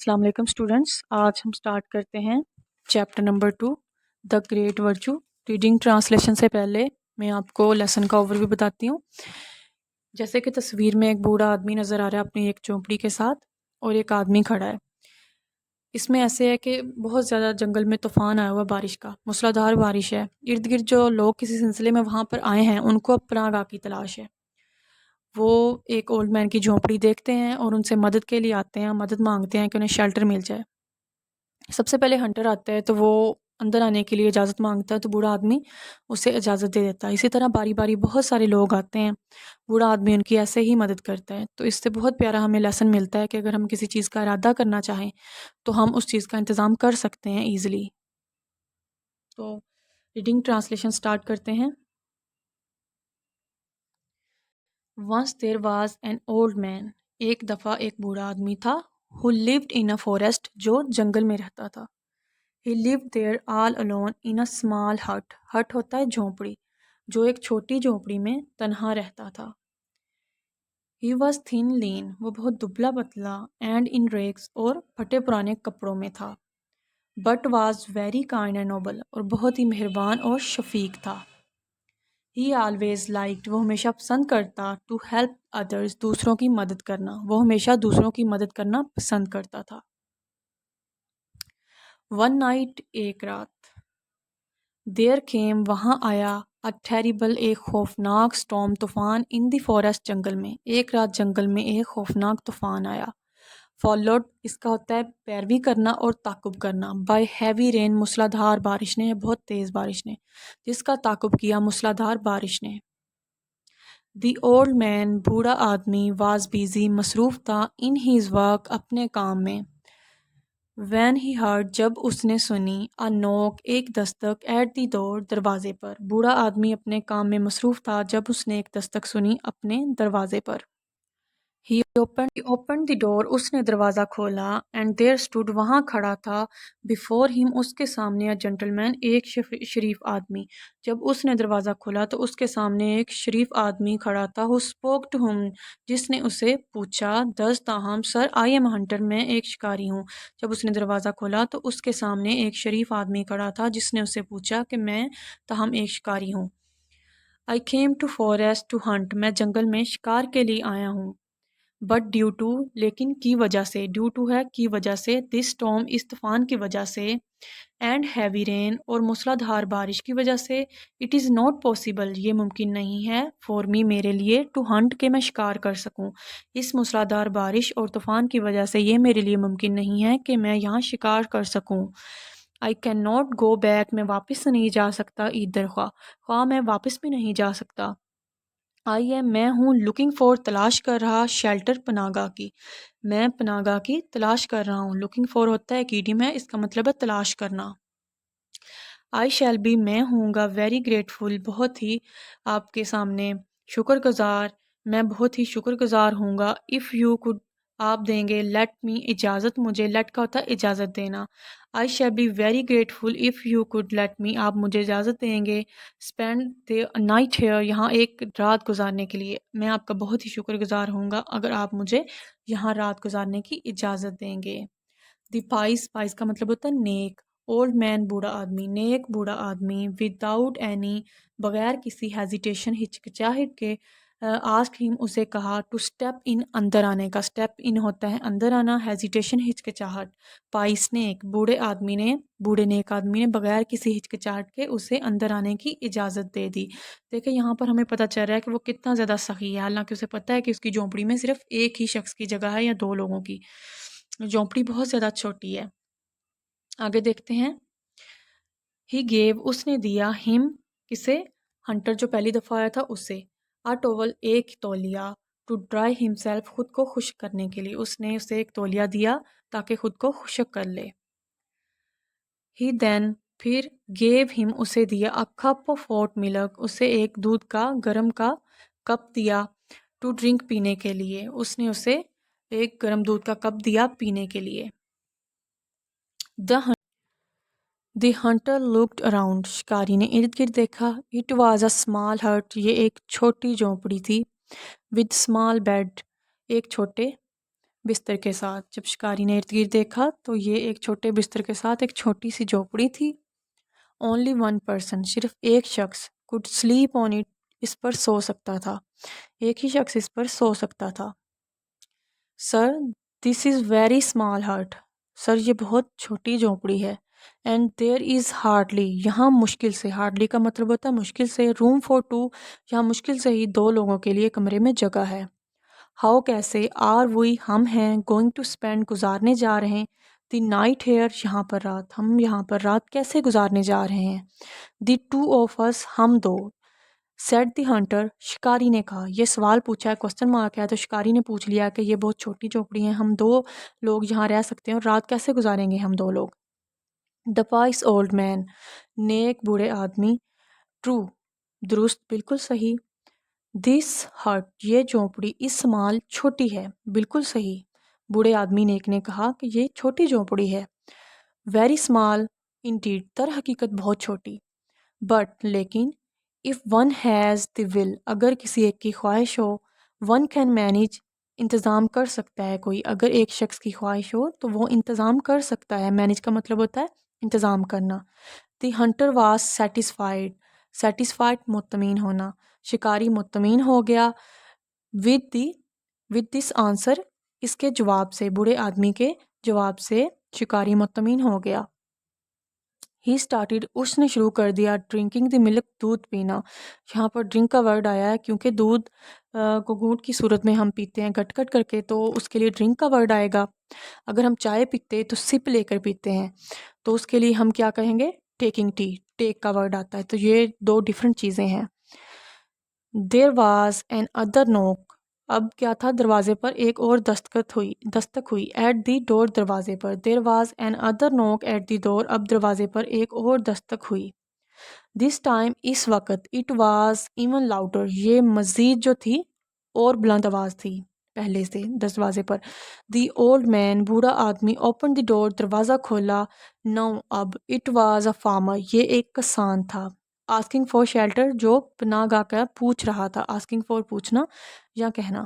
السلام علیکم اسٹوڈنٹس، آج ہم سٹارٹ کرتے ہیں chapter number 2 the great virtue. Reading translation سے پہلے میں آپ کو لیسن کا اوور ویو بتاتی ہوں۔ جیسے کہ تصویر میں ایک بوڑھا آدمی نظر آ رہا ہے اپنی ایک جھونپڑی کے ساتھ، اور ایک آدمی کھڑا ہے۔ اس میں ایسے ہے کہ بہت زیادہ جنگل میں طوفان آیا ہوا بارش کا، موسلادھار بارش ہے۔ ارد گرد جو لوگ کسی سلسلے میں وہاں پر آئے ہیں ان کو اب پناہ گاہ کی تلاش ہے۔ وہ ایک اولڈ مین کی جھونپڑی دیکھتے ہیں اور ان سے مدد کے لیے آتے ہیں، مدد مانگتے ہیں کہ انہیں شیلٹر مل جائے۔ سب سے پہلے ہنٹر آتا ہے تو وہ اندر آنے کے لیے اجازت مانگتا ہے، تو بوڑھا آدمی اسے اجازت دے دیتا ہے۔ اسی طرح باری باری بہت سارے لوگ آتے ہیں، بوڑھا آدمی ان کی ایسے ہی مدد کرتا ہے۔ تو اس سے بہت پیارا ہمیں لیسن ملتا ہے کہ اگر ہم کسی چیز کا ارادہ کرنا چاہیں تو ہم اس چیز کا انتظام کر سکتے ہیں ایزیلی۔ تو ریڈنگ ٹرانسلیشن سٹارٹ کرتے ہیں۔ Once there was an old man، ایک دفعہ ایک بوڑھا آدمی تھا، who lived in a forest، جو جنگل میں رہتا تھا۔ He lived there all alone in a small hut، hut ہوتا ہے جھونپڑی، جو ایک چھوٹی جھونپڑی میں تنہا رہتا تھا۔ He was thin lean، وہ بہت دبلا پتلا، and in rags، اور پھٹے پرانے کپڑوں میں تھا۔ But was very kind and noble، اور بہت ہی مہربان اور شفیق تھا۔ He always liked، وہ ہمیشہ پسند کرتا، to help others، دوسروں کی مدد کرنا، وہ ہمیشہ دوسروں کی مدد کرنا پسند کرتا تھا۔ One night، ایک رات، there came، وہاں آیا، a terrible، ایک خوفناک storm، طوفان، in the forest، جنگل میں۔ ایک رات جنگل میں ایک خوفناک طوفان آیا۔ Followed، اس کا ہوتا ہے پیروی کرنا اور تعاقب کرنا، by heavy rain، موسلادھار بارش نے، بہت تیز بارش نے، جس کا تعاقب کیا موسلادھار بارش نے۔ The old man، بوڑھا آدمی، was busy، مصروف تھا، in his work، اپنے کام میں۔ When he heard، جب اس نے سنی، a knock، ایک دستک، at the door، دروازے پر۔ بوڑھا آدمی اپنے کام میں مصروف تھا جب اس نے ایک دستک سنی اپنے دروازے پر۔ He opened the door، اس نے دروازہ کھولا، and there stood، وہاں کھڑا تھا، before him، اس کے سامنے، a gentleman، ایک شریف آدمی۔ جب اس نے دروازہ کھولا تو اس کے سامنے ایک شریف آدمی کھڑا تھا، who spoke to him، جس نے اسے پوچھا، does، تاہم، sir، I am a hunter، میں ایک شکاری ہوں۔ جب اس نے دروازہ کھولا تو اس کے سامنے ایک شریف آدمی کھڑا تھا جس نے اسے پوچھا کہ میں تاہم ایک شکاری ہوں۔ I came to forest to hunt، میں جنگل میں شکار کے لیے آیا ہوں۔ بٹ ڈیو ٹو، لیکن کی وجہ سے، ڈیو ٹو ہے کی وجہ سے، دس storm، اس طوفان کی وجہ سے، اینڈ ہیوی رین، اور موسلادھار بارش کی وجہ سے، اٹ از ناٹ پاسبل، یہ ممکن نہیں ہے، فار می، میرے لیے، ٹو ہنٹ، کہ میں شکار کر سکوں۔ اس موسلادھار بارش اور طوفان کی وجہ سے یہ میرے لیے ممکن نہیں ہے کہ میں یہاں شکار کر سکوں۔ I can not go back, میں واپس نہیں جا سکتا، ادھر خواہ میں واپس بھی نہیں جا سکتا۔ آئی ایم، میں ہوں، لوکنگ فور، تلاش کر رہا، شیلٹر، پناہ گاہ کی، میں پناہ گاہ کی تلاش کر رہا ہوں۔ لوکنگ فور ہوتا ہے ایک ایڈیم ہے، اس کا مطلب ہے تلاش کرنا۔ آئی شیل بی، میں ہوں گا، ویری گریٹفل، بہت ہی آپ کے سامنے شکر گزار، میں بہت ہی شکر گزار ہوں گا، اف یو کوڈ، آپ دیں گے، لیٹ می، اجازت مجھے، لیٹ کا ہوتا ہے اجازت دینا۔ I shall be very grateful if you could let me, آپ مجھے اجازت دیں گے، اسپینڈ دی نائٹ ہیئر، یہاں ایک رات گزارنے کے لیے، میں آپ کا بہت ہی شکر گزار ہوں گا اگر آپ مجھے یہاں رات گزارنے کی اجازت دیں گے۔ دی پائس، پائس کا مطلب ہوتا ہے نیک، اولڈ مین، بوڑھا آدمی، نیک بوڑھا آدمی، وداؤٹ اینی، بغیر کسی ہیزیٹیشن، ہچکچاہٹ کے، آسک ہم، اسے کہا، ٹو اسٹیپ ان، اندر آنے کا، اسٹیپ ان ہوتا ہے اندر آنا، ہیزیٹیشن ہچکچاہٹ، پائس نیک، بوڑھے آدمی نے، بوڑھے نیک آدمی نے بغیر کسی ہچکچاہٹ کے اسے اندر آنے کی اجازت دے دی۔ دیکھیں یہاں پر ہمیں پتہ چل رہا ہے کہ وہ کتنا زیادہ سخی ہے، حالانکہ اسے پتہ ہے کہ اس کی جھونپڑی میں صرف ایک ہی شخص کی جگہ ہے یا دو لوگوں کی، جھونپڑی بہت زیادہ چھوٹی ہے۔ آگے دیکھتے ہیں۔ ہی گیو، اس نے دیا، ہم، کسے، ہنٹر جو پہلی دفعہ آیا تھا اسے، ٹاول، ایک تولیہ، ٹو ڈرائی ہمسیلف، خود کو خشک کرنے کے لیے، اس نے اسے ایک تولیہ دیا تاکہ خود کو خشک کر لے۔ ہی دین، پھر، گیو ہم، اسے دیا، کپ آف ہاٹ ملک، اسے ایک دودھ کا گرم کا کپ دیا، ٹو ڈرنک، پینے کے لیے، اس نے اسے ایک گرم دودھ کا کپ دیا پینے کے لیے۔ دی ہنٹر لکڈ اراؤنڈ، شکاری نے ارد گرد دیکھا، اٹ واز اے اسمال ہٹ، یہ ایک چھوٹی جھونپڑی تھی، ود اسمال بیڈ، ایک چھوٹے بستر کے ساتھ. جب شکاری نے ارد گرد دیکھا تو یہ ایک چھوٹے بستر کے ساتھ ایک چھوٹی سی جھوپڑی تھی. Only one person, صرف ایک شخص could sleep on it, اس پر سو سکتا تھا. ایک ہی شخص اس پر سو سکتا تھا. Sir, this is very small hut. سر یہ بہت چھوٹی جھونپڑی ہے. And there is hardly, یہاں مشکل سے, hardly کا مطلب ہوتا ہے مشکل سے, room for two, یہاں مشکل سے ہی 2 لوگوں کے لیے کمرے میں جگہ ہے. How کیسے, are we, ہم ہیں, going to spend, گزارنے جا رہے ہیں, the night here, یہاں پر رات, ہم یہاں پر رات کیسے گزارنے جا رہے ہیں. The two of us, ہم دو. Said the hunter, شکاری نے کہا. یہ سوال پوچھا ہے, کوسچن مارک ہے, تو شکاری نے پوچھ لیا کہ یہ بہت چھوٹی جھوپڑی ہے, ہم 2 لوگ یہاں رہ سکتے ہیں اور رات کیسے گزاریں گے ہم 2 لوگ. The wise old man, نیک بوڑھے آدمی. True, درست, بالکل صحیح. This hut, یہ جھونپڑی is small, چھوٹی ہے, بالکل صحیح. بوڑھے آدمی نیک نے کہا کہ یہ چھوٹی جھونپڑی ہے. Very small indeed, در حقیقت بہت چھوٹی. But, لیکن, if one has the will, اگر کسی ایک کی خواہش ہو, one can manage, انتظام کر سکتا ہے کوئی. اگر ایک شخص کی خواہش ہو تو وہ انتظام کر سکتا ہے. مینیج کا مطلب ہوتا ہے انتظام کرنا. The hunter was satisfied, satisfied مطمئن ہونا. شکاری مطمئن ہو گیا. with this answer, اس کے جواب سے, بوڑھے آدمی کے جواب سے شکاری مطمئن ہو گیا. He started, اس نے شروع کر دیا, drinking the milk, دودھ پینا. یہاں پر drink کا ورڈ آیا ہے کیونکہ دودھ کو گھونٹ کی صورت میں ہم پیتے ہیں گٹ گٹ کر کے, تو اس کے لیے drink کا ورڈ آئے گا. اگر ہم چائے پیتے تو سپ لے کر پیتے ہیں, تو اس کے لیے ہم کیا کہیں گے, taking tea, take کا ورڈ آتا ہے. تو یہ 2 ڈیفرنٹ چیزیں ہیں. There was an other knock, اب کیا تھا, دروازے پر ایک اور دستک ہوئی. At the door, دروازے پر. There was an other knock at the door, اب دروازے پر ایک اور دستک ہوئی. This time, اس وقت, it was even louder, یہ مزید جو تھی اور بلند آواز تھی پہلے سے دروازے پر. The old man, بوڑھا آدمی, opened the door, دروازہ کھولا. Now, اب, it was a farmer, یہ ایک کسان تھا. Asking for shelter, جو پناہ گاہ کا پوچھ رہا تھا. Asking for پوچھنا یا کہنا.